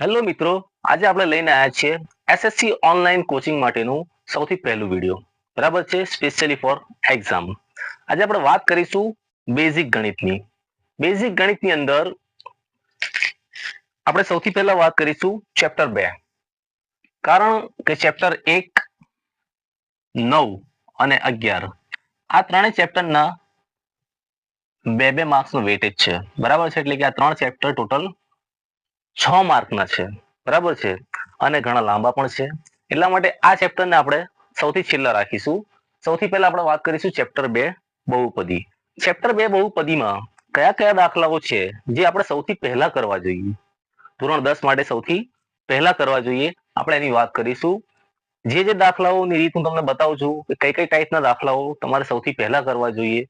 Hello મિત્રો, આજે આપણે લઈને આવ્યા છીએ એસએસસી ઓનલાઈન કોચિંગ માટેનું સૌથી પહેલું વિડીયો. બરાબર છે, સ્પેશિયલી ફોર એક્ઝામ. આજે આપણે વાત કરીશું બેઝિક ગણિતની. બેઝિક ગણિતની અંદર આપણે સૌથી પહેલા વાત કરીશું ચેપ્ટર 2. કારણ કે ચેપ્ટર 1, 9 અને 11 આ ત્રણેય ચેપ્ટરના બે બે માર્ક્સનું વેટેજ છે. બરાબર છે, એટલે કે આ ત્રણ ચેપ્ટર ટોટલ 6 માર્કના છે. બરાબર છે, અને ઘણા લાંબા પણ છે. એટલા માટે આ ચેપ્ટરને આપણે સૌથી છેલ્લા રાખીશું. સૌથી પહેલા આપણે વાત કરીશું ચેપ્ટર 2 બહુપદી. ચેપ્ટર 2 બહુપદીમાં કયા કયા દાખલાઓ છે જે આપણે સૌથી પહેલા કરવા જોઈએ, ધોરણ 10 માટે સૌથી પહેલા કરવા જોઈએ, આપણે એની વાત કરીશું. જે જે દાખલાઓની રીત હું તમને બતાવું છું કે કઈ કઈ ટાઈપના દાખલાઓ તમારે સૌથી પહેલા કરવા જોઈએ,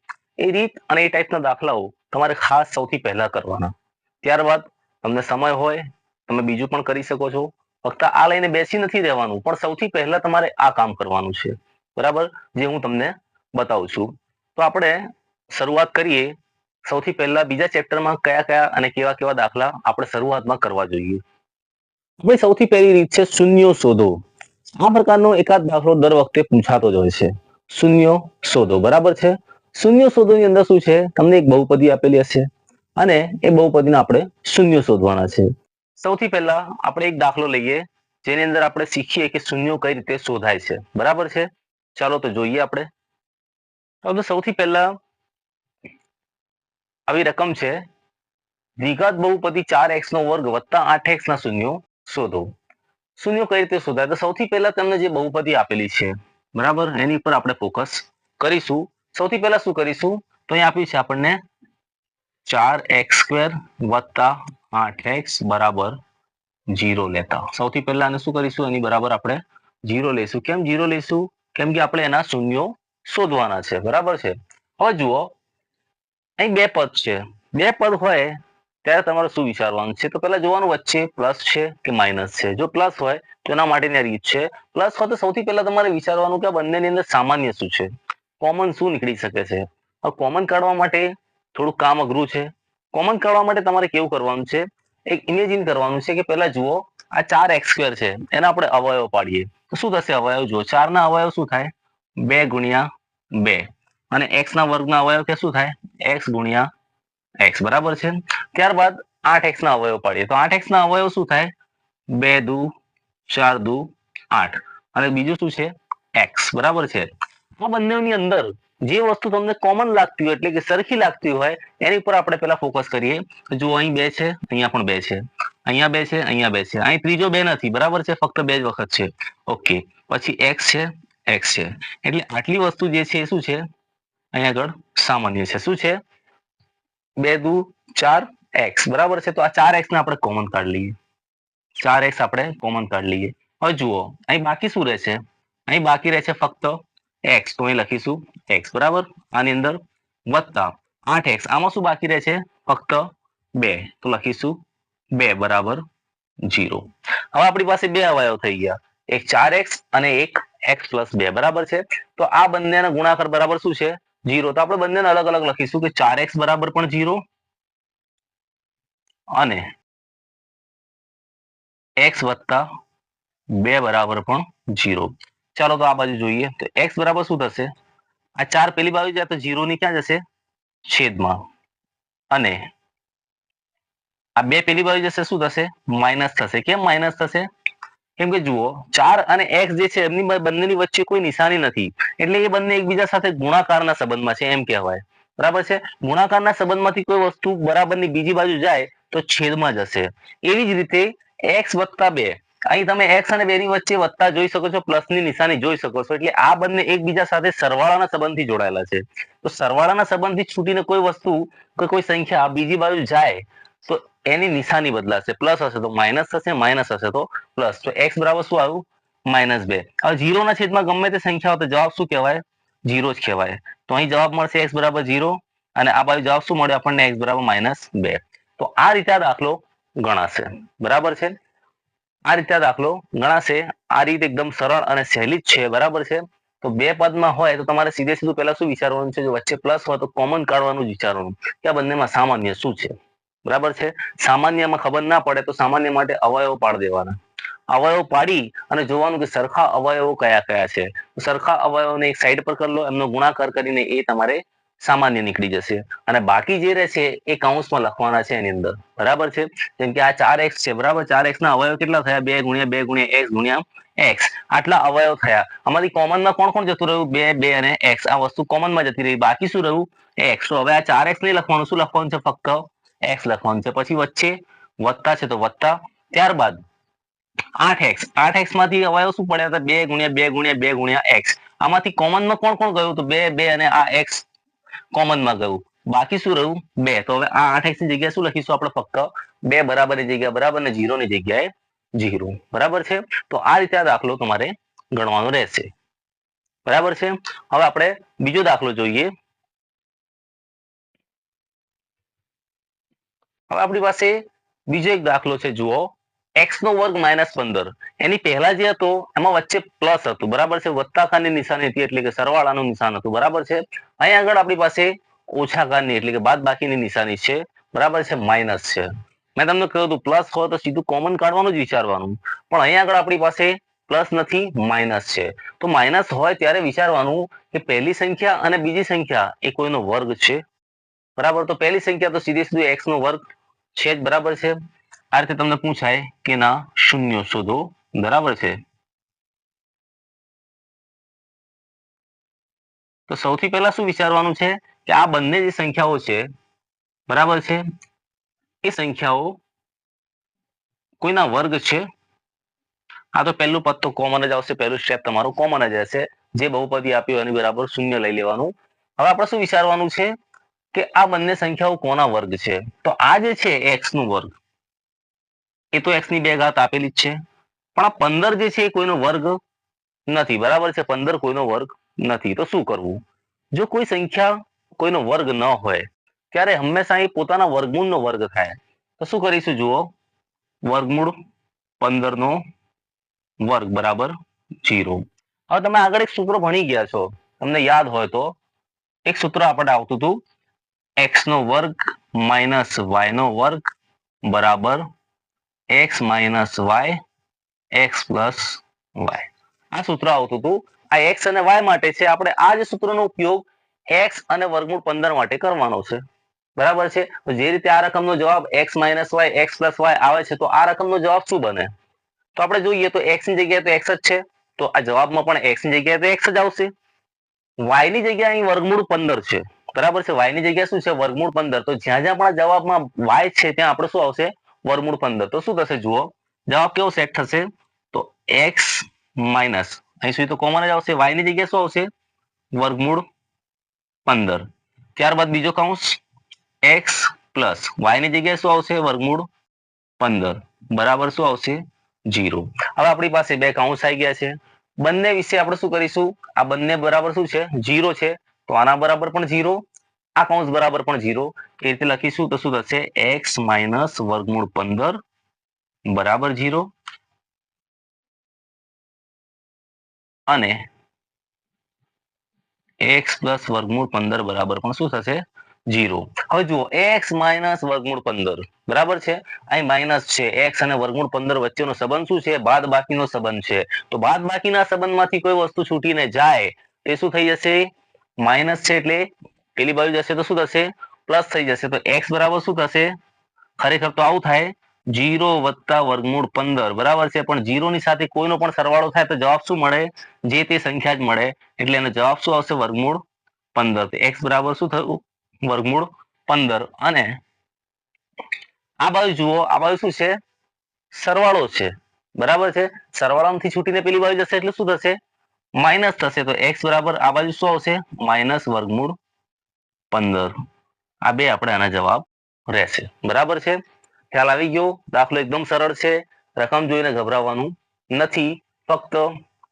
એ રીત અને એ ટાઈપના દાખલાઓ તમારે ખાસ સૌથી પહેલા કરવાના. ત્યારબાદ તમને સમય હોય તમે બીજું પણ કરી શકો છો. ફક્ત આ લઈને બેસી નથી રહેવાનું, પણ સૌથી પહેલા તમારે આ કામ કરવાનું છે. બરાબર, જે હું તમને બતાવું છું. તો આપણે શરૂઆત કરીએ. સૌથી પહેલા બીજા ચેપ્ટરમાં કયા કયા અને કેવા કેવા દાખલા આપણે શરૂઆતમાં કરવા જોઈએ. આપણી સૌથી પહેલી રીત છે શૂન્યો શોધો. આ પ્રકારનો એકાદ દાખલો દર વખતે પૂછાતો જ હોય છે. શૂન્યો શોધો. બરાબર છે, શૂન્યો શોધોની અંદર શું છે, તમને એક બહુપદી આપેલી હશે અને એ બહુપદીના આપણે શૂન્યો શોધવાના છે. સૌથી પહેલા આપણે એક દાખલો લઈએ જેની અંદર આપણે શીખીએ કે શૂન્યો કઈ રીતે શોધાય છે. બરાબર છે, ચાલો તો જોઈએ આપણે. તો સૌથી પહેલા આવી રકમ છે, દ્વિઘાત બહુપદી 4x નો વર્ગ વત્તા 8x ના શૂન્યો શોધો. શૂન્યો કઈ રીતે શોધાય? તો સૌથી પહેલા તમને જે બહુપદી આપેલી છે, બરાબર, એની પર આપણે ફોકસ કરીશું. સૌથી પહેલા શું કરીશું, તો અહીં આપ્યું છે આપણને 4x² વત્તા 8x બરાબર 0 લેતા. સૌથી પહેલા આને શું કરીશું, એની બરાબર આપણે 0 લઈશું. કેમ 0 લઈશું? કેમ કે આપણે એના શૂન્યો શોધવાના છે. બરાબર છે. હવે જુઓ, અહીં બે પદ છે. બે પદ હોય ત્યારે તમારે શું વિચારવાનું છે, તો પહેલા જોવાનું વચ્ચે પ્લસ છે કે માઇનસ છે. જો પ્લસ હોય તો એના માટેની રીત છે. પ્લસ હોય તો સૌથી પહેલા તમારે વિચારવાનું કે આ બંનેની અંદર સામાન્ય શું છે, કોમન શું નીકળી શકે છે. હવે કોમન કાઢવા માટે થોડું કામ અઘરું છે. કોમન કાઢવા માટે તમારે કેવું કરવાનું છે, એક ઇમેજિન કરવાનું છે કે પહેલા જુઓ આ 4x² છે, એના આપણે અવયવ પાડીએ તો શું થશે? અવયવ જુઓ, 4 ના અવયવ શું થાય? 2 ગુણ્યા 2. અને x ના વર્ગના અવયવ કે શું થાય? x ગુણ્યા x. બરાબર છે. ત્યારબાદ 8x ના અવયવ પાડીએ તો 8x ના અવયવ શું થાય? 2 દુ 4 દુ 8. અને બીજું શું છે? x. બરાબર છે. આ બંનેની અંદર જે વસ્તુ તમને કોમન લાગતી હોય, એટલે કે સરખી લાગતી હોય, એની પર આપણે પહેલા ફોકસ કરીએ. જો અહીં 2 છે, અહીંયા પણ 2 છે, અહીંયા 2 છે, અહીંયા 2 છે, અહીં ત્રીજો 2 નથી. બરાબર છે, ફક્ત 2 જ વખત છે. ઓકે, પછી x છે, x છે, એટલે આટલી વસ્તુ જે છે એ શું છે, અહીંયા આગળ સામાન્ય છે. શું છે? 2 દુ 4 x. બરાબર છે. તો આ 4x ને આપણે કોમન કાઢી લઈએ. 4x આપણે કોમન કાઢી લઈએ. હવે જુઓ, અહીં બાકી શું રહેશે? અહીં બાકી રહેશે ફક્ત x. તો અહીં લખીશું x. બરાબર, આની અંદર વત્તા 8x. આમાં શું બાકી રહે છે? ફક્ત 2. તો લખીશું 2 બરાબર 0. હવે આપણી પાસે બે અવયવ થઈ ગયા, એક 4x અને એક x પ્લસ 2. બરાબર છે. તો આ બંનેના ગુણાકાર બરાબર શું છે? 0. તો આપણે બંનેને અલગ અલગ લખીશું કે 4x બરાબર પણ 0 અને x વત્તા 2 બરાબર પણ 0. ચાલો તો આ બાજુ જોઈએ તો x બરાબર શું થશે? આ 4 પેલી બાજુ જાય તો 0 ની ક્યાં જશે? છેદમાં. અને આ 2 પેલી બાજુ જશે, શું થશે? માઇનસ થશે. કેમ માઇનસ થશે? કેમ કે જુઓ, 4 અને x જે છે એમની બંનેની વચ્ચે કોઈ નિશાની નથી, એટલે એ બંને એકબીજા સાથે ગુણાકારના સંબંધમાં છે એમ કહેવાય. બરાબર છે. ગુણાકારના સંબંધમાંથી કોઈ વસ્તુ બરાબરની બીજી બાજુ જાય તો છેદમાં જશે. એવી જ રીતે x વત્તા 2, અહીં તમે x અને 2 ની વચ્ચે વત્તા જોઈ શકો છો, પ્લસની નિશાની જોઈ શકો છો, એટલે આ બંને એકબીજા સાથે સરવાળાના સંબંધથી જોડાયેલા છે. તો સરવાળાના સંબંધથી છૂટીને કોઈ વસ્તુ કે કોઈ સંખ્યા બીજી બાજુ જાય તો એની નિશાની બદલાશે. પ્લસ હશે તો માઇનસ થશે, માઇનસ હશે તો પ્લસ. તો x બરાબર શું આવ્યું? -2. હવે 0 ના છેદમાં ગમે તે સંખ્યા હોય તો જવાબ શું કહેવાય? 0 જ કહેવાય. તો અહીં જવાબ મળશે x બરાબર 0 અને આ બાજુ જવાબ શું મળ્યો આપણને? x બરાબર -2. તો આ રીતે આ દાખલો ગણાશે. બરાબર છે. આ રીતે આ દાખલો ગણાશે. આ રીત એકદમ સરળ અને સહેલી જ છે. બરાબર છે. તો બે પદમાં હોય તો તમારે સીધે સીધું પહેલા શું વિચારવાનું છે? જો વચ્ચે પ્લસ હોય તો કોમન કાઢવાનું જ વિચારવાનું કે આ બંનેમાં સામાન્ય શું છે. બરાબર છે. સામાન્યમાં ખબર ના પડે તો સામાન્ય માટે અવયવો પાડી દેવાના. અવયવ પાડી અને જોવાનું કે સરખા અવયવો કયા કયા છે. સરખા અવયવોને એક સાઈડ પર કરી લો, એમનો ગુણાકાર કરીને એ તમારે સામાન્ય નીકળી જશે. અને બાકી જે રહેશે એ કૌંસમાં લખવાના છે એની અંદર. બરાબર છે. જેમ કે આ 4x છે, બરાબર. 4x ના અવયવ કેટલા થયા? 2 ગુણ્યા 2 ગુણ્યા x ગુણ્યા x. આટલા અવયવ થયા. આમાંથી કોમનમાં કોણ કોણ જતું રહ્યું? 2 2 અને x. આ વસ્તુ કોમનમાં જતી રહી. બાકી શું રહ્યું? x. તો હવે આ 4x નહીં લખવાનું, શું લખવાનું છે? ફક્ત x લખવાનું છે. પછી વચ્ચે વત્તા છે તો વત્તા. ત્યારબાદ 8x. 8x માંથી અવયવ શું પડ્યા હતા? 2 ગુણ્યા 2 ગુણ્યા 2 ગુણ્યા x. આમાંથી કોમનમાં કોણ કોણ ગયું? તો 2 2 અને આ x કોમનમાં ગયું. બાકી શું રહ્યું? 2. તો હવે આ 8x ની જગ્યાએ શું લખીશું આપણે? ફક્ત 2 બરાબર ની જગ્યાએ બરાબર ને 0 ની જગ્યાએ 0. બરાબર છે. તો આ રીતે આ દાખલો તમારે ગણવાનો રહેશે. બરાબર છે. હવે આપણે બીજો દાખલો જોઈએ. હવે આપણી પાસે બીજો એક દાખલો છે, જુઓ. x નો વર્ગ માઇનસ 15. એની પહેલા જે હતો એમાં વચ્ચે પ્લસ હતું. બરાબર છે. વત્તાકારની નિશાની હતી એટલે કે સરવાળાનું નિશાન હતું. બરાબર છે. અહીં આગળ આપણી પાસે ઓછાકારની એટલે કે બાદબાકીની નિશાની છે. બરાબર છે. માઇનસ છે. મેં તમને કહ્યું હતું પ્લસ હોય તો સીધું કોમન કાઢવાનું જ વિચારવાનું. પણ અહીં આગળ આપણી પાસે પ્લસ નથી, માઇનસ છે. તો માઇનસ હોય ત્યારે વિચારવાનું કે પહેલી સંખ્યા અને બીજી સંખ્યા એ કોઈનો વર્ગ છે. બરાબર. તો પહેલી સંખ્યા તો સીધે સીધું x નો વર્ગ છે જ. બરાબર છે. આ રીતે તમને પૂછાય કે ના શૂન્ય શોધો. બરાબર છે. તો સૌથી પહેલા શું વિચારવાનું છે કે આ બંને જે સંખ્યાઓ છે, બરાબર છે, એ સંખ્યાઓ કોઈના વર્ગ છે. આ તો પહેલું પદ તો કોમન જ આવશે. પહેલું સ્ટેપ તમારું કોમન જ હશે. જે બહુપદી આપ્યું એની બરાબર શૂન્ય લઈ લેવાનું. હવે આપણે શું વિચારવાનું છે કે આ બંને સંખ્યાઓ કોના વર્ગ છે? તો આ જે છે x નું વર્ગ, એ તો x ની 2 ઘાત આપેલી જ છે. પણ આ 15 જે છે એ કોઈનો વર્ગ નથી. બરાબર છે. 15 કોઈનો વર્ગ નથી. તો શું કરવું? જો કોઈ સંખ્યા કોઈનો વર્ગ ન હોય ત્યારે હંમેશા એ પોતાના વર્ગમૂળનો વર્ગ થાય. તો શું કરીશું? જુઓ, વર્ગમૂળ 15 નો વર્ગ બરાબર 0. હવે તમે આગળ એક સૂત્ર ભણી ગયા છો, તમને યાદ હોય તો એક સૂત્ર આપણે આવતું હતું, x નો વર્ગ માઇનસ y નો વર્ગ બરાબર x minus y x plus y. આ સૂત્ર આવતું હતું. આ x અને y માટે છે. આપણે આ જ સૂત્રનો ઉપયોગ x અને વર્ગમૂળ 15 માટે કરવાનો છે. બરાબર છે. તો જે રીતે આ રકમનો જવાબ x minus y x plus y આવે છે, તો આ રકમનો જવાબ શું બને? તો આપણે જોઈએ તો x ની જગ્યાએ તો x જ છે. તો આ જવાબમાં પણ x ની જગ્યાએ તો x જ આવશે. y ની જગ્યાએ અહીં વર્ગમૂળ 15 છે. બરાબર છે. y ની જગ્યાએ શું છે? વર્ગમૂળ 15. તો જ્યાં જ્યાં પણ જવાબમાં y છે ત્યાં આપણે શું આવશે? વર્ગમૂળ 15. તો શું થશે? જુઓ, જવાબ કેવો સેટ થશે? તો x માઇનસ, અહીં સુધી તો કોમન જ આવશે. y ની જગ્યાએ શું આવશે? વર્ગમૂળ 15. ત્યારબાદ બીજો કૌંસ x પ્લસ y ની જગ્યાએ શું આવશે? વર્ગમૂળ 15 બરાબર શું આવશે? 0. હવે આપણી પાસે બે કૌંસ આવી ગયા છે. બંને વિશે આપણે શું કરીશું? આ બંને બરાબર શું છે? 0 છે. તો આના બરાબર પણ 0, આ કૌંસ બરાબર પણ 0. એ રીતે લખીશું તો શું થશે? x માઇનસ વર્ગમૂળ 15 બરાબર 0 અને x પ્લસ વર્ગમૂળ 15 બરાબર પણ શું થશે? 0. હવે જુઓ, x માઇનસ વર્ગમૂળ 15 બરાબર છે. અહીં માઇનસ છે. x અને વર્ગમૂળ 15 વચ્ચેનો સંબંધ શું છે? બાદબાકીનો સંબંધ છે. તો બાદબાકીના સંબંધમાંથી કોઈ વસ્તુ છૂટીને જાય એ શું થઈ જશે? માઇનસ છે એટલે પેલી બાજુ જશે તો શું થશે? પ્લસ થઈ જશે. તો x બરાબર શું થશે? ખરેખર તો આવું થાય, 0 વત્તા વર્ગમૂળ 15 બરાબર છે. પણ 0 ની સાથે કોઈનો પણ સરવાળો થાય તો જવાબ શું મળે? જે તે સંખ્યા જ મળે. એટલે એનો જવાબ શું આવશે? વર્ગમૂળ 15. તો x બરાબર શું થયું? વર્ગમૂળ 15. અને આ બાજુ જુઓ, આ બાજુ શું છે? સરવાળો છે. બરાબર છે. સરવાળામાંથી છૂટીને પેલી બાજુ જશે એટલે શું થશે? માઇનસ થશે. તો x બરાબર આ બાજુ શું આવશે? માઇનસ વર્ગમૂળ 15. આ બે આપણે આના જવાબ રહેશે. બરાબર છે. ખ્યાલ આવી ગયો? દાખલો એકદમ સરળ છે. રકમ જોઈને ગભરાવાનું નથી. ફક્ત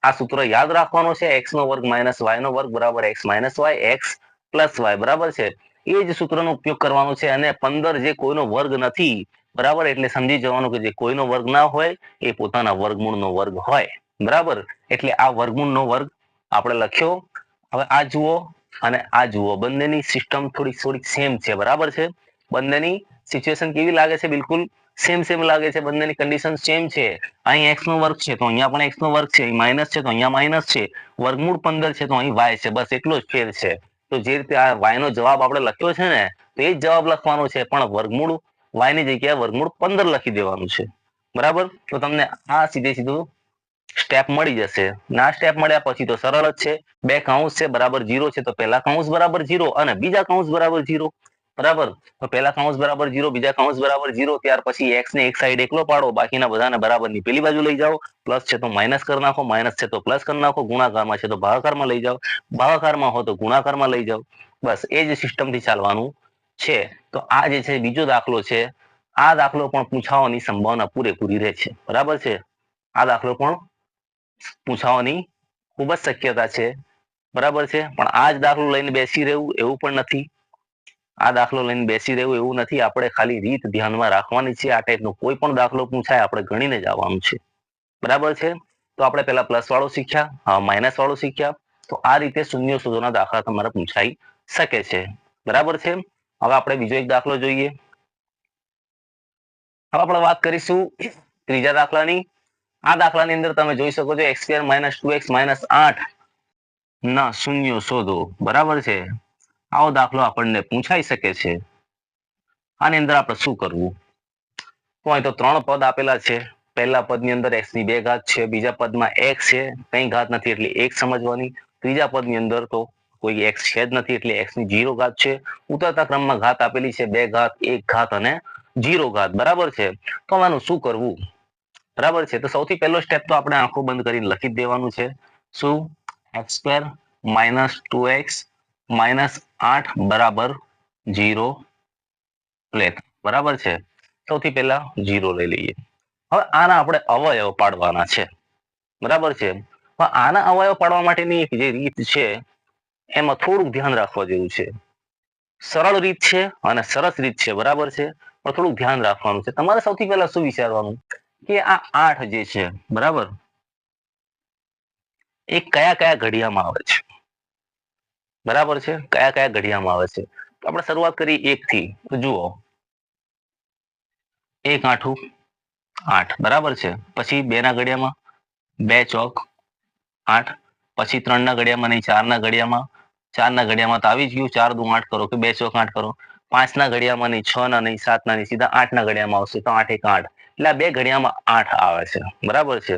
આ સૂત્ર યાદ રાખવાનો છે. x નો વર્ગ માઇનસ y નો વર્ગ બરાબર x minus y x plus y. બરાબર છે. એ જ સૂત્રનો ઉપયોગ કરવાનો છે. અને 15 જે કોઈનો વર્ગ નથી, બરાબર, એટલે સમજી જવાનું કે જે કોઈનો વર્ગ ના હોય એ પોતાના વર્ગમૂળનો વર્ગ હોય. બરાબર. એટલે આ વર્ગમૂળનો વર્ગ આપણે લખ્યો. હવે આ જુઓ અને આ જુઓ, બંનેની સિસ્ટમ થોડીક સેમ છે. બરાબર છે. બંનેની સિચ્યુએશન કેવી લાગે છે? બિલકુલ સેમ લાગે છે, બંનેની કન્ડિશન સેમ છે. અહીં x નો વર્ગ છે તો અહીંયા પણ x નો વર્ગ છે, અહીં માઇનસ છે તો અહીંયા માઇનસ છે, વર્ગમૂળ 15 છે તો અહીં y છે, બસ એટલો જ ફેર છે. તો જે રીતે આ y નો જવાબ આપણે લખ્યો છે ને, તો એ જ જવાબ લખવાનો છે, પણ વર્ગમૂળ y ની જગ્યાએ વર્ગમૂળ 15 લખી દેવાનું છે. બરાબર? તો તમને આ સીધું સ્ટેપ મળી જશે. ના સ્ટેપ મળ્યા પછી તો સરળ જ છે. બે કૌંસ છે બરાબર 0 છે, તો પહેલા કૌંસ બરાબર 0 અને બીજા કૌંસ બરાબર 0. બરાબર? તો પહેલા કૌંસ બરાબર 0, બીજા કૌંસ બરાબર 0, ત્યાર પછી x ને એક સાઈડ એકલો પાડો, બાકીના બધાને બરાબરની પેલી બાજુ લઈ જાઓ. પ્લસ છે તો માઇનસ કરી નાખો, માઇનસ છે તો પ્લસ કરી નાખો, ગુણાકારમાં છે તો ભાગાકારમાં લઈ જાઓ, ભાગાકારમાં હો તો ગુણાકારમાં લઈ જાઓ. બસ એ જ સિસ્ટમથી ચાલવાનું છે. તો આ જે છે બીજો દાખલો છે. આ દાખલો પણ પૂછાવાની સંભાવના પૂરેપૂરી રહે છે. બરાબર છે? આ દાખલો પણ પૂછાવાની ખૂબ જ શક્યતા છે. બરાબર છે? પણ આ જ દાખલો લઈને બેસી રહેવું એવું પણ નથી. આ દાખલો લઈને બેસી રહેવું એવું નથી. આપણે ખાલી રીત ધ્યાનમાં રાખવાની છે. આ ટાઈપનો કોઈ પણ દાખલો પૂછાય આપણે ગણીને જ આવવાનું છે. બરાબર છે? તો આપણે પહેલા પ્લસ વાળો શીખ્યા, માઇનસ વાળો શીખ્યા. તો આ રીતે શૂન્ય શોધવાના દાખલા તમારે પૂછાઈ શકે છે. બરાબર છે? હવે આપણે બીજો એક દાખલો જોઈએ. હવે આપણે વાત કરીશું ત્રીજા દાખલાની. આ દાખલાની અંદર તમે જોઈ શકો છો x² - 2x - 8 ના શૂન્યો શોધો. બરાબર છે? આવો દાખલો આપણને પૂછાઈ શકે છે. આની અંદર આપણે શું કરવું? તો અહીં તો 3 પદ આપેલા છે. પહેલા પદની અંદર x ની 2 ઘાત છે, બીજા પદમાં x છે, કંઈ ઘાત નથી એટલે 1 સમજવાની. ત્રીજા પદની અંદર તો કોઈ x છે જ નથી એટલે x ની 0 ઘાત છે. ઉતરતા ક્રમમાં ઘાત આપેલી છે, 2 ઘાત, 1 ઘાત અને 0 ઘાત. બરાબર છે? તો આનું શું કરવું? બરાબર છે? તો સૌથી પહેલો સ્ટેપ તો આપણે આંખો બંધ કરીને લખી જ દેવાનું છે. શું? x² - 2x - 8 બરાબર 0 લેતા. બરાબર છે? સૌથી પહેલા 0 લઈ લઈએ. હવે આના આપણે અવયવ પાડવાના છે. બરાબર છે? હવે આના અવયવ પાડવા માટેની એક જે રીત છે એમાં થોડુંક ધ્યાન રાખવા જેવું છે. સરળ રીત છે અને સરસ રીત છે. બરાબર છે? પણ થોડુંક ધ્યાન રાખવાનું છે. તમારે સૌથી પહેલા શું વિચારવાનું કે આ 8 જે છે, બરાબર, એ કયા કયા ઘડિયામાં આવે છે? બરાબર છે? કયા કયા ઘડિયામાં આવે છે? તો આપણે શરૂઆત કરી 1 થી. તો જુઓ, 1 આઠું 8. બરાબર છે? પછી 2 ના ઘડિયામાં 2 ચોક 8. પછી 3 ના ઘડિયામાં નહીં, 4 ના ઘડિયામાં. 4 ના ઘડિયામાં તો આવી જ ગયું, 4 દુ 8 કરો કે 2 ચોક 8 કરો. 5 ના ઘડિયામાં નહીં, 6 ના નહીં, 7 ના નહીં, સીધા 8 ના ઘડિયામાં આવશે તો 8 1 8. એટલે આ બે ઘડિયામાં 8 આવે છે. બરાબર છે?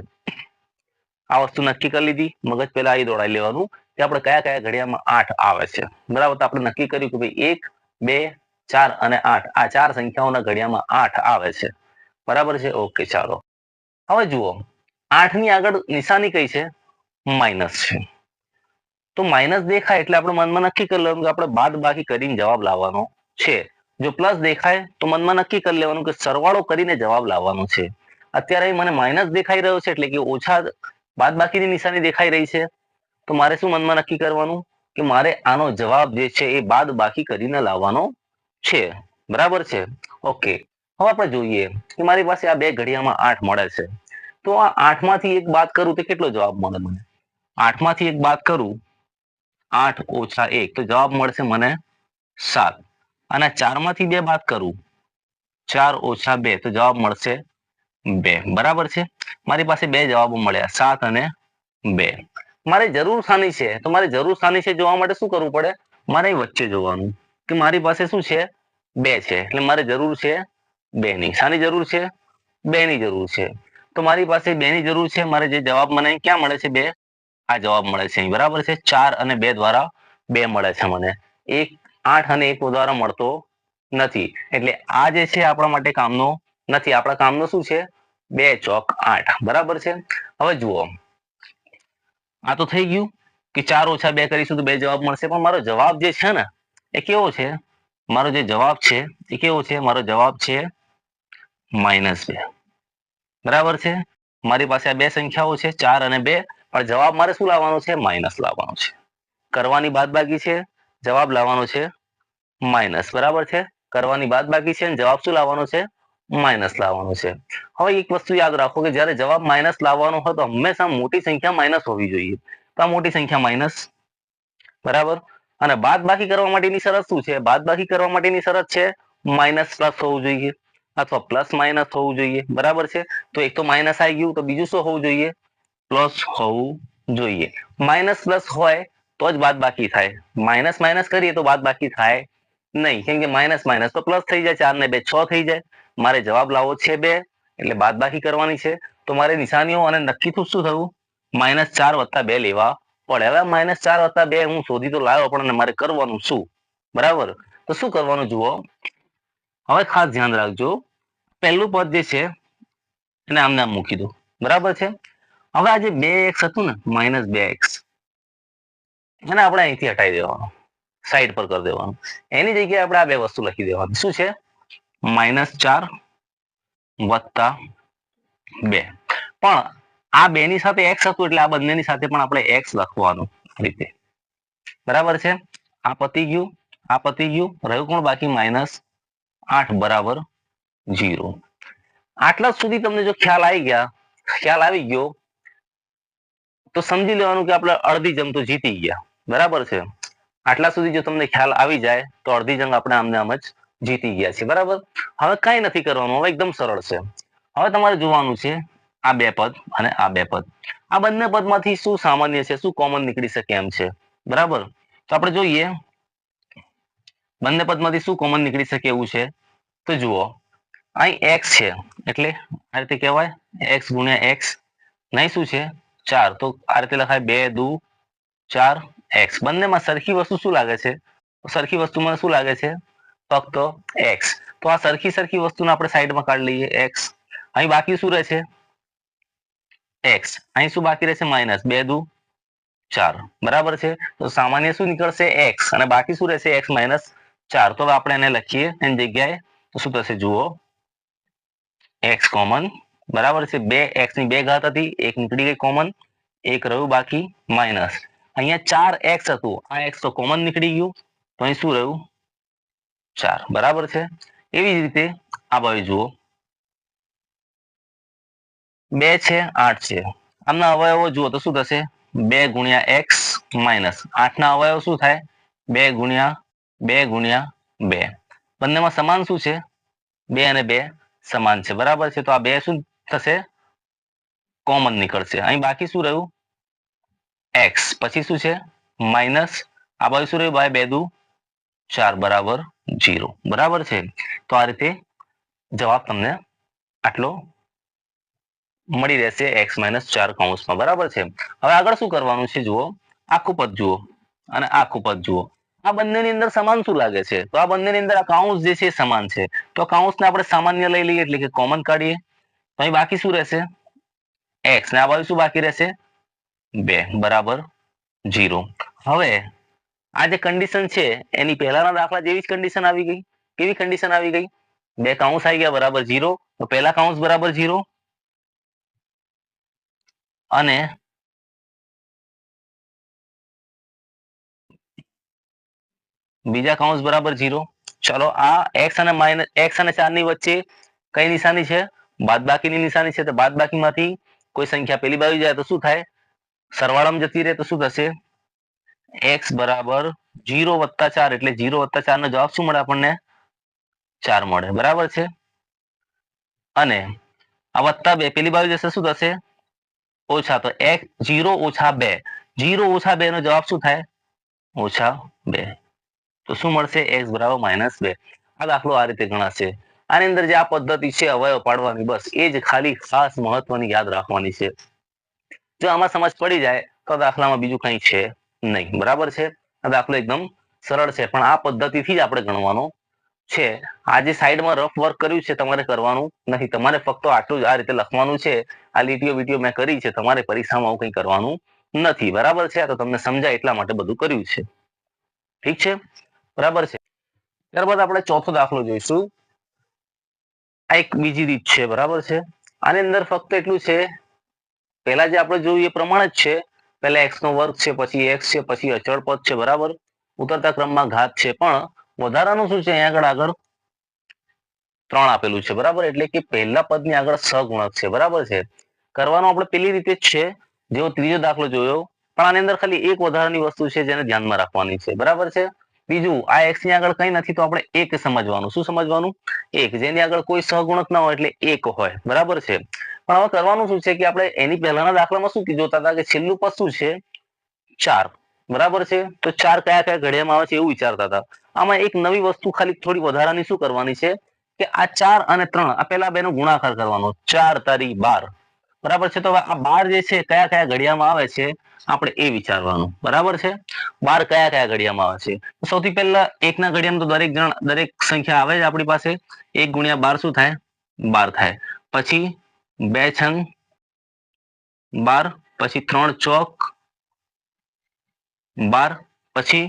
આ વસ્તુ નક્કી કરી લીધી. મગજ પહેલા અહીં દોડાવી લેવાનું કે આપણે કયા કયા ઘડિયામાં 8 આવે છે. બરાબર? તો આપણે નક્કી કર્યું કે ભાઈ 1, 2, 4 અને 8 આ 4 સંખ્યાઓના ઘડિયામાં 8 આવે છે. બરાબર છે? ઓકે, ચાલો. હવે જુઓ, 8 ની આગળ નિશાની કઈ છે? માઇનસ છે. તો માઇનસ દેખાય એટલે આપણે મનમાં નક્કી કરી લેવાનું કે આપણે બાદ બાકી કરીને જવાબ લાવવાનો છે. જો પ્લસ દેખાય તો મનમાં નક્કી કરી લેવાનું કે સરવાળો કરીને જવાબ લાવવાનો છે. અત્યારે મને માઇનસ દેખાઈ રહ્યો છે એટલે કે ઓછા બાદ બાકીની નિશાની દેખાઈ રહી છે. તો મારે શું મનમાં નક્કી કરવાનું કે મારે આનો જવાબ જે છે એ બાદ બાકી કરીને લાવવાનો છે. બરાબર છે? ઓકે. હવે આપણે જોઈએ કે મારી પાસે આ બે ઘડિયામાં 8 મળે છે. તો આ 8 માંથી એક બાદ કરું તો કેટલો જવાબ મળે મને? 8 માંથી એક બાદ કરું, 8 ઓછા 1, તો જવાબ મળશે મને 7. અને 4 માંથી 2 બાદ કરું, 4 ઓછા 2, તો જવાબ મળશે 2. બરાબર છે? મારી પાસે બે જવાબો મળ્યા, 7 અને 2. મારે જરૂર શાની છે? તો મારે જરૂર શાની છે જોવા માટે શું કરવું પડે? મારે વચ્ચે જોવાનું કે મારી પાસે શું છે? 2 છે. એટલે મારે જરૂર છે 2 ની. શાની જરૂર છે? 2 ની જરૂર છે. તો મારી પાસે 2 ની જરૂર છે. મારે જે જવાબ મને ક્યાં મળે છે? 2. આ જવાબ મળે છે. બરાબર છે? 4 અને 2 દ્વારા 2 મળે છે મને. 8 અને 1 દ્વારા મળતો નથી. એટલે આ જે છે આપણા માટે કામનો નથી. આપણા કામનો શું છે? 2 ચોક 8. બરાબર છે? હવે જુઓ, આ તો થઈ ગયું કે 4 ઓછા 2 કરીશું તો 2 જવાબ મળશે. પણ મારો જવાબ જે છે ને એ કેવો છે? મારો જે જવાબ છે એ કેવો છે? મારો જવાબ છે -2. બરાબર છે? મારી પાસે આ બે સંખ્યાઓ છે, 4 અને 2, પણ જવાબ મારે શું લાવવાનો છે? માઇનસ લાવવાનો છે. કરવાની બાદબાકી છે, જવાબ લાવવાનો છે માઇનસ. બરાબર છે? કરવાની બાદબાકી છે અને જવાબ શું લાવવાનો છે? માઇનસ લાવવાનો છે. હવે એક વસ્તુ યાદ રાખો કે જ્યારે જવાબ માઇનસ લાવવાનો હોય તો હંમેશા મોટી સંખ્યા માઇનસ હોવી જોઈએ. તો આ મોટી સંખ્યા માઇનસ. બરાબર? અને બાદબાકી કરવા માટેની શરત શું છે? બાદબાકી કરવા માટેની શરત છે માઇનસ પ્લસ હોવું જોઈએ અથવા પ્લસ માઇનસ હોવું જોઈએ, બરાબર છે. તો એક તો માઇનસ આવી ગયું, તો બીજું શું હોવું જોઈએ? પ્લસ હોવું જોઈએ. માઇનસ પ્લસ હોય તો જ બાદ બાકી થાય. માઇનસ માઇનસ કરીએ તો બાદ બાકી થાય નહીં, કેમ કે માઇનસ માઇનસ તો પ્લસ થઈ જાય. 4 ને 2 6 થઈ જાય. મારે જવાબ લાવવો છે 2, એટલે બાદ બાકી કરવાની છે. તો મારે નિશાનીઓ અને નક્કી શું થયું? -4 + 2 લેવા પડે. હવે -4 + 2 હું શોધી તો લાવ્યો, પણ મારે કરવાનું શું? બરાબર. તો શું કરવાનું જુઓ, હવે ખાસ ધ્યાન રાખજો. પહેલું પદ જે છે એને આમને આમ મૂકી દો, બરાબર છે. હવે આ જે 2x હતું ને, -2x, એને આપણે અહીંથી હટાવી દેવાનું, સાઈડ પર કરી દેવાનું. એની જગ્યાએ આપણે આ બે વસ્તુ લખી દેવાની. શું છે? -4 + 2. પણ આ બે ની સાથે x હતું, એટલે આ બંનેની સાથે પણ આપણે x લખવાનું આ રીતે, બરાબર છે. આ પતી ગયું, આ પતી ગયું. રહ્યું કોણ બાકી? -8 બરાબર 0. આટલા સુધી તમને જો ખ્યાલ આવી ગયો તો સમજી લેવાનું કે આપણે અડધી જંગ તો જીતી ગયા, બરાબર છે. આટલા સુધી જો તમને ખ્યાલ આવી જાય તો અડધી જંગ આપણે આમને આમ જ જીતી ગયા છે, બરાબર. હવે કઈ નથી કરવાનું, હવે એકદમ સરળ છે. હવે તમારે જોવાનું છે આ બે પદ અને આ બે પદ. આ બંને પદમાંથી શું સામાન્ય છે, શું કોમન નીકળી શકે એમ છે, બરાબર. તો આપણે જોઈએ બંને પદમાંથી શું કોમન નીકળી શકે એવું છે. તો જુઓ, અહીં x છે, એટલે આ રીતે કહેવાય x × x. નહીં શું છે? 4. તો આ રીતે લખાય 2 × 2 = 4x. બંનેમાં સરખી વસ્તુ શું લાગે છે? સરખી વસ્તુ મને શું લાગે છે? ફક્ત x. તો આ સરખી વસ્તુને આપણે સાઈડમાં કાઢી લઈએ, x. અહીં બાકી શું રહેશે? x. અહીં શું બાકી રહેશે? -2 × 2 = 4, બરાબર છે. તો સામાન્ય શું નીકળશે? x. અને બાકી શું રહેશે? x - 4. તો હવે આપણે એને લખીએ એની જગ્યાએ. તો શું થશે જુઓ, x કોમન, બરાબર છે. 2x ની 2 ઘાત હતી, એક નીકળી ગઈ કોમન, એક રહ્યું બાકી માઇનસ. અહીંયા 4x હતું, આ x તો કોમન નીકળી ગયું, તો અહીં શું રહ્યું? 4, બરાબર છે. એવી જ રીતે આ બાજુ જુઓ, 2 છે, 8 છે. આમના અવયવો જુઓ તો શું થશે? 2 × x - 8 ના અવયવ શું થાય? 2 × 2 × 2. બંનેમાં સમાન શું છે? 2 અને 2 સમાન છે, બરાબર છે. તો આ 2 શું થશે? કોમન નીકળશે. અહીં બાકી શું રહ્યું? x. પછી શું છે? માઇનસ. આ બાજુ શું રહ્યું? 2 × 2 = 4 બરાબર 0, બરાબર છે. તો આ રીતે જવાબ તમને આટલો મળી રહેશે, x - 4 કૌંસમાં, બરાબર છે. હવે આગળ શું કરવાનું છે જુઓ, આખું પદ જુઓ અને આખું પદ જુઓ. આ બંનેની અંદર સમાન શું લાગે છે? તો આ બંનેની અંદર આ કૌંસ જે છે સમાન છે. તો કૌંસને આપણે સામાન્ય લઈ લઈએ, એટલે કે કોમન કાઢીએ. તો અહીં બાકી શું રહેશે? x. ને આ બાજુ શું બાકી રહેશે? 2 બરાબર 0. હવે આ જે કન્ડિશન છે એની પહેલાના દાખલા જેવી જ કન્ડિશન આવી ગઈ. કેવી કન્ડિશન આવી ગઈ? 2 કૌંસ આવી ગયા બરાબર 0. તો પહેલા કૌંસ બરાબર 0 અને બીજા કૌંસ બરાબર 0. ચલો, આ x અને 4 ની વચ્ચે કઈ નિશાની છે? બાદબાકીની નિશાની છે. તો બાદબાકીમાંથી કોઈ સંખ્યા પેલી બાજુ જાય તો શું થાય? સરવાળામાં જતી રહે તો શું થશે? x બરાબર 0 + 4, એટલે 0 + 4 નો જવાબ શું મળે આપણને? 4 મળે, બરાબર છે. અને આ +2 પેલી બાજુ જશે શું થશે? ઓછા. તો x 0 - 2, 0 - 2 નો જવાબ શું થાય? -2. તો શું મળશે? x બરાબર -2. આ દાખલો આ રીતે ગણાશે. આની અંદર જે આ પદ્ધતિ છે અવયવ પાડવાની, બસ એ જ ખાલી ખાસ મહત્વની યાદ રાખવાની છે. જો આમાં સમજ પડી જાય તો દાખલામાં બીજું કંઈ છે નહીં, બરાબર છે. આ દાખલો એકદમ સરળ છે, પણ આ પદ્ધતિથી જ આપણે ગણવાનો છે. આ જે સાઈડમાં રફ વર્ક કર્યું છે તમારે કરવાનું નથી. તમારે ફક્ત આટલું જ આ રીતે લખવાનું છે. આ લીટીઓ વીટીઓ મેં કરી છે, તમારે પરીક્ષામાં આવું કંઈ કરવાનું નથી, બરાબર છે. તો તમને સમજાય એટલા માટે બધું કર્યું છે. ઠીક છે, બરાબર છે. ત્યારબાદ આપણે ચોથો દાખલો જોઈશું. આ એક બીજી રીત છે, બરાબર છે. આની અંદર ફક્ત એટલું છે, પહેલા જે આપણે જોયું એ પ્રમાણે જ છે. પહેલા x² છે, પછી x છે, પછી અચળ પદ છે, બરાબર. ઉતરતા ક્રમમાં ઘાત છે, પણ વધારાનું શું છે? અહીંયા આગળ 3 આપેલું છે, બરાબર. એટલે કે પહેલા પદની આગળ સહગુણક છે, બરાબર છે. કરવાનું આપણે પેલી રીતે જ છે જેવો ત્રીજો દાખલો જોયો, પણ આની અંદર ખાલી એક વધારાની વસ્તુ છે જેને ધ્યાનમાં રાખવાની છે, બરાબર છે. બીજું આ x ની આગળ કઈ નથી તો આપણે એક સમજવાનું. શું સમજવાનું? એક. જેની આગળ કોઈ સહગુણક ના હોય એટલે એક હોય. બરાબર છે. પણ હવે કરવાનું શું છે કે આપણે એની પહેલાના દાખલામાં શું જોતા હતા કે છેલ્લું પદ શું છે? 4. બરાબર છે. તો 4 કયા કયા ઘડિયામાં આવે છે એવું વિચારતા હતા. આમાં એક નવી વસ્તુ ખાલી થોડી વધારાની શું કરવાની છે કે આ 4 અને 3 આ પેલા બેનો ગુણાકાર કરવાનો. 4 તારી 12. બરાબર છે. તો હવે આ 12 જે છે કયા કયા ઘડિયામાં આવે છે આપણે એ વિચારવાનું. બરાબર છે. 12 કયા કયા ઘડિયામાં આવે છે? સૌથી પહેલા એકના ઘડિયામાં તો દરેક સંખ્યા આવે જ આપણી પાસે. 1 ગુણ્યા 12 શું થાય? 12 થાય. પછી 2 છંગ 12, પછી 3 ચોક 12, પછી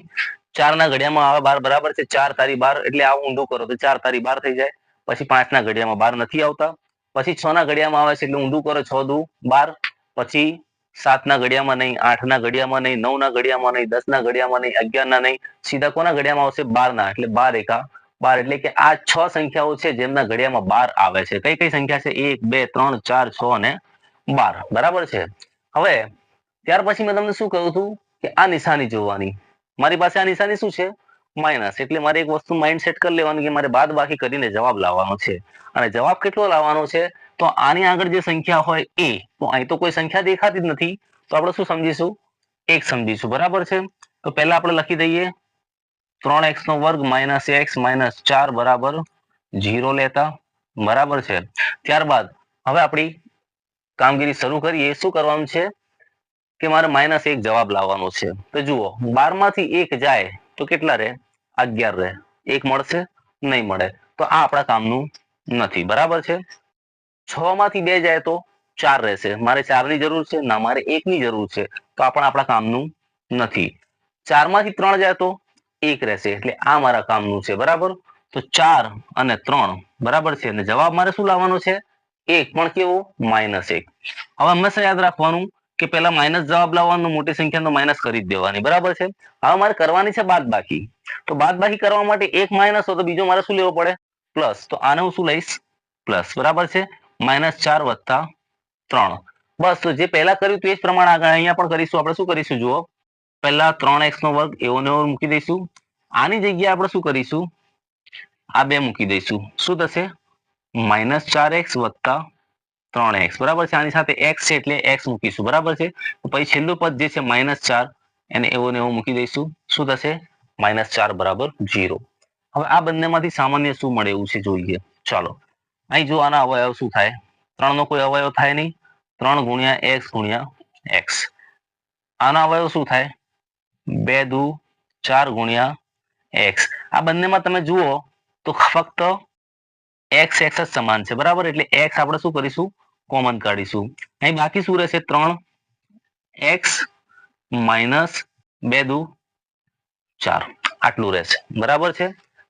4 ના ઘડિયામાં આવે 12. બરાબર છે. 4 તારી 12 એટલે આવું ઊંધું કરો તો 4 તારી 12 થઈ જાય. પછી 5 ના ઘડિયામાં 12 નથી આવતા. પછી 6 ના ઘડિયામાં આવે છે એટલે ઊંધું કરો 6 દુ 12. પછી 7 ના ઘડિયામાં નહીં, 8 ના ઘડિયામાં નહીં, 9 ના ઘડિયામાં નહીં, 10 ના ઘડિયામાં નહીં, 11 ના નહીં. સીધા કોના ઘડિયામાં આવશે? 12 ના. એટલે 12 એકા 12. એટલે કે આ 6 સંખ્યાઓ છે જેમના ઘડિયામાં 12 આવે છે. કઈ કઈ સંખ્યા છે? 1, 2, 3, 4, 6 અને 12. બરાબર છે. હવે ત્યાર પછી મેં તમને શું કહ્યું હતું કે આ નિશાની જોવાની. મારી પાસે આ નિશાની શું છે? માઇનસ. એટલે મારે એક વસ્તુ માઇન્ડ સેટ કરી લેવાની કે મારે બાદ બાકી કરીને જવાબ લાવવાનો છે. અને જવાબ કેટલો લાવવાનો છે? તો આની આગળ જે સંખ્યા હોય એ. તો અહીં તો કોઈ સંખ્યા દેખાતી જ નથી. તો આપણે શું સમજીશું? 1 સમજીશું. બરાબર છે. તો પહેલા આપણે લખી દઈએ 3x નો વર્ગ માઇનસ x માઇનસ 4 બરાબર 0 લેતા. બરાબર છે. ત્યારબાદ હવે આપણી કામગીરી શરૂ કરીએ. શું કરવાનું છે કે મારે -1 જવાબ લાવવાનો છે. તો જુઓ 12 માંથી 1 જાય તો કેટલા રહે? 11 રહે. 1 મળશે? નહીં મળે. તો આ આપણા કામનું નથી. બરાબર છે. 6 માંથી 2 જાય તો 4 રહેશે. મારે 4 ની જરૂર છે? ના, મારે 1 ની જરૂર છે. તો આ પણ આપણા કામનું નથી. 4 માંથી 3 જાય તો 1 રહેશે. એટલે આ મારા કામનું છે. બરાબર. તો 4 અને 3 બરાબર છે. અને જવાબ મારે શું લાવવાનો છે? 1. પણ કેવો? -1. હવે હંમેશા યાદ રાખવાનું કે પેલા માઇનસ જવાબ લાવવાનો, મોટી સંખ્યાનો માઇનસ કરી જ દેવાની. બરાબર છે. હવે મારે કરવાની છે બાદબાકી. તો બાદબાકી કરવા માટે એક માઇનસ હોય તો બીજો મારે શું લેવો પડે? પ્લસ. તો આને હું શું લઈશ? પ્લસ. બરાબર છે. -4 વત્તા 3. બસ. તો જે પહેલા કર્યું તે જ પ્રમાણે આગળ અહીંયા પણ કરીશું. આપણે શું કરીશું જુઓ, પહેલા 3x નો વર્ગ એવો ને એવો મૂકી દઈશું. આની જગ્યાએ આપણે શું કરીશું? આ 2 મૂકી દઈશું. શું થશે? -4x વત્તા 3x. બરાબર છે. આની સાથે x છે એટલે x મૂકીશું. બરાબર છે. તો પછી છેલ્લું પદ જે છે -4 એને એવો ને એવો મૂકી દઈશું. શું થશે? -4 બરાબર 0. હવે આ બંનેમાંથી સામાન્ય શું મળે એવું છે જોઈએ. ચાલો અહીં જો આના અવયવ શું થાય? 3 નો કોઈ અવયવ થાય નહીં. 3 ગુણ્યા x ગુણ્યા x. આના અવયવ શું થાય? 2 દુ 4 ગુણ્યા x. આ બંનેમાં તમે જુઓ તો ફક્ત x x જ સમાન છે. બરાબર. એટલે x આપણે શું કરીશું? કોમન કાઢીશું. અહીં બાકી શું રહેશે? 3x માઇનસ 2 દુ 4. આટલું રહેશે. બરાબર છે.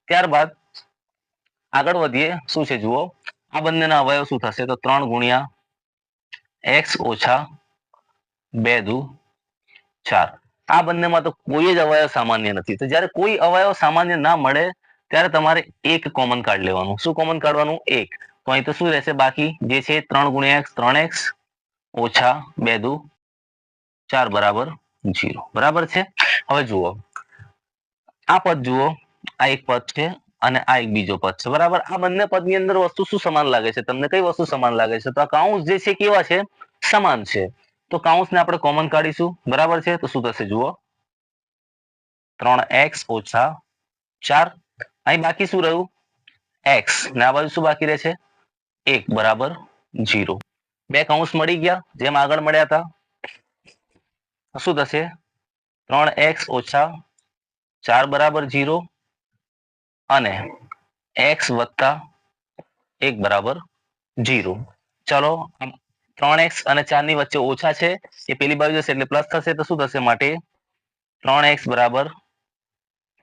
ત્યારબાદ આગળ વધીએ. શું છે જુઓ, આ બંનેના અવયવ શું થશે? તો 3 ગુણ્યા x ઓછા 2 દુ 4. આ બંનેમાં તો કોઈ જ અવયવ સામાન્ય નથી. તો જ્યારે કોઈ અવયવ સામાન્ય ના મળે ત્યારે તમારે એક કોમન કાઢી લેવાનું. શું કોમન કાઢવાનું? 1. તો અહીં તો શું રહેશે બાકી? જે છે 3 ગુણ્યા x 3x ઓછા 2 દુ 4 બરાબર 0. બરાબર છે. હવે જુઓ આ પદ જુઓ, આ એક પદ છે અને આ એક બીજો પદ છે. બરાબર. આ બંને પદની અંદર વસ્તુ શું સમાન લાગે છે તમને? કઈ વસ્તુ સમાન લાગે છે? તો આ કૌંસ જે છે કેવા છે? સમાન છે. તો કૌંસને આપણે કોમન કાઢીશું. બરાબર છે. તો શું થશે જુઓ, 3x ઓછા 4. અહીં બાકી શું રહ્યું? x. ને આ બાજુ શું બાકી રહે છે? 1 બરાબર 0. બે કૌંસ મળી ગયા જેમ આગળ મળ્યા હતા. શું થશે? 3x ઓછા 4 બરાબર 0 અને x વત્તા 1 બરાબર 0. ચલો 3x અને 4 ની વચ્ચે ઓછા છે એ પેલી બાજુ જશે એટલે પ્લસ થશે. તો શું થશે? માટે 3x બરાબર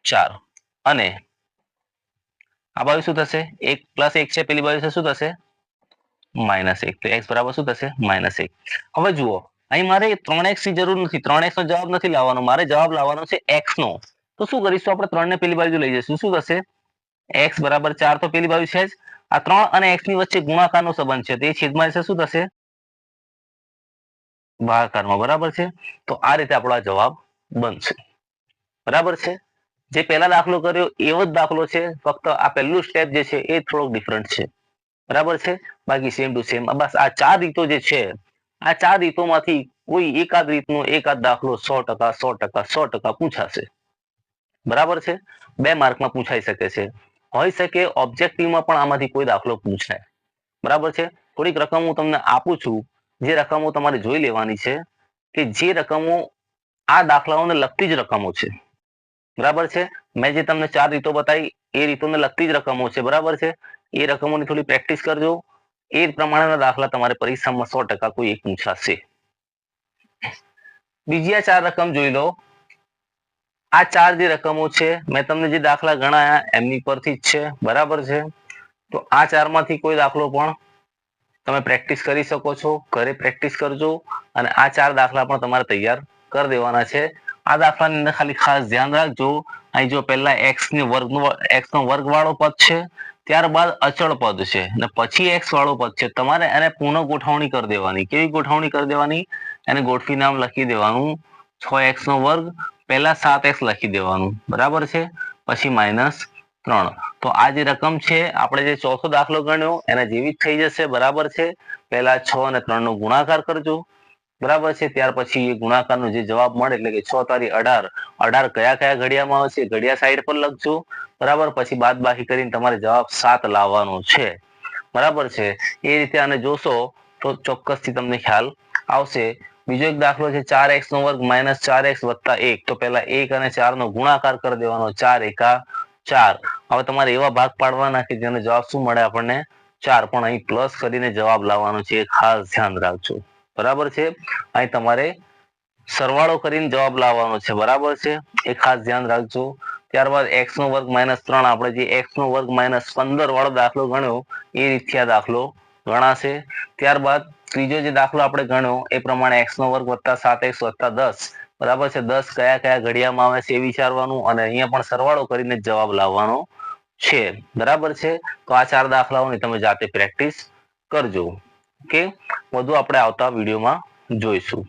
4 અને આ બાજુ શું થશે? 1 પ્લસ 1 છે પેલી બાજુ શું થશે? -1. તો x બરાબર શું થશે? -1. હવે જુઓ અહીં મારે 3x ની જરૂર નથી. 3x નો જવાબ નથી લાવવાનો. મારે જવાબ લાવવાનો છે x નો. તો શું કરીશું? આપણે 3 ને પેલી બાજુ લઈ જઈશું. શું થશે? x બરાબર 4 તો પેલી બાજુ છે જ. આ 3 અને x ની વચ્ચે ગુણાકારનો સંબંધ છે. તે છેદમાં છે. શું થશે? ભાગાકારમાં. બરાબર છે. તો આ રીતે આપણો આ જવાબ બનશે. બરાબર છે. જે પહેલા દાખલો કર્યો એવો જ દાખલો છે, ફક્ત આ પહેલું સ્ટેપ જે છે એ થોડોક ડિફરન્ટ છે, બરાબર છે. બાકી સેમ ટુ સેમ. બસ આ 4 રીતો જે છે, આ 4 રીતોમાંથી કોઈ એકાદ રીતનો એકાદ દાખલો 100% પૂછાશે, બરાબર છે. 2 માર્કમાં પૂછાઈ શકે છે. હોઈ શકે ઓબ્જેક્ટિવમાં પણ આમાંથી કોઈ દાખલો પૂછાય, બરાબર છે. થોડીક રકમ હું તમને આપું છું, જે રકમો તમારે જોઈ લેવાની છે, કે જે રકમો આ દાખલાઓને લગતી જ રકમો છે, બરાબર છે. મેં જે તમને 4 રીતો બતાવી એ રીતોને લગતી જ રકમો છે, બરાબર છે. એ રકમોની થોડી પ્રેક્ટિસ કરજો. એ પ્રમાણેના દાખલા તમારે પરીક્ષામાં 100% કોઈ એક પૂછાશે. બીજી આ 4 રકમ જોઈ લો. આ 4 જે રકમો છે, મેં તમને જે દાખલા ગણાયા એમની પરથી જ છે, બરાબર છે. તો આ 4 માંથી કોઈ દાખલો પણ તમે પ્રેક્ટિસ કરી શકો છો, ઘરે પ્રેક્ટિસ કરજો. અને આ 4 દાખલા પણ તમારે તૈયાર કરી દેવાના છે. આ દાખલાની અંદર ખાલી ખાસ ધ્યાન રાખજો, અહીં જો પહેલા x નો વર્ગ વાળો પદ છે, ત્યારબાદ અચળ પદ છે, અને પછી x વાળો પદ છે. તમારે એને પુનઃ ગોઠવણી કરી દેવાની. કેવી ગોઠવણી કરી દેવાની? એને ગોઠવી નામ લખી દેવાનું 6x નો વર્ગ, પહેલા 7x લખી દેવાનું, બરાબર છે. પછી -3. તો આ જે રકમ છે, આપણે જે ચોથો દાખલો ગણ્યો એના જેવી જ થઈ જશે, બરાબર છે. પહેલા 6 અને 3 નો ગુણાકાર કરજો, બરાબર છે. ત્યાર પછી એ ગુણાકારનો જે જવાબ મળે એટલે કે 6 તારી 18, 18 કયા કયા ઘડિયામાં આવશે ઘડિયા સાઈડ પર લખજો, બરાબર. પછી બાદબાકી કરીને તમારે જવાબ 7 લાવવાનો છે, બરાબર છે. એ રીતે આને જોશો તો ચોક્કસથી તમને ખ્યાલ આવશે. બીજો એક દાખલો છે 4x નો વર્ગ -4x વત્તા 1. તો પહેલા 1 અને 4 નો ગુણાકાર કરી દેવાનો, 4 એકા 4. હવે તમારે એવા ભાગ પાડવાના કે જેનો જવાબ શું મળે આપણને 4, પણ અહીં પ્લસ કરીને જવાબ લાવવાનો છે, ખાસ ધ્યાન રાખજો, બરાબર છે. અહીં તમારે સરવાળો કરીને જવાબ લાવવાનો છે, બરાબર છે. એ ખાસ ધ્યાન રાખજો. ત્યારબાદ x નો વર્ગ -3, આપણે જે x નો વર્ગ -15 વાળો દાખલો ગણ્યો એ રીતથી આ દાખલો ગણાશે. ત્યારબાદ ત્રીજો જે દાખલો આપણે ગણ્યો એ પ્રમાણે x નો વર્ગ વત્તા 7x વત્તા 10, બરાબર છે. 10 કયા કયા ઘડિયામાં આવે છે એ વિચારવાનું, અને અહીંયા પણ સરવાળો કરીને જવાબ લાવવાનો છે, બરાબર છે. તો આ 4 દાખલાઓની તમે જાતે પ્રેક્ટિસ કરજો. ઓકે, વધુ આપણે આવતા વિડીયોમાં જોઈશું.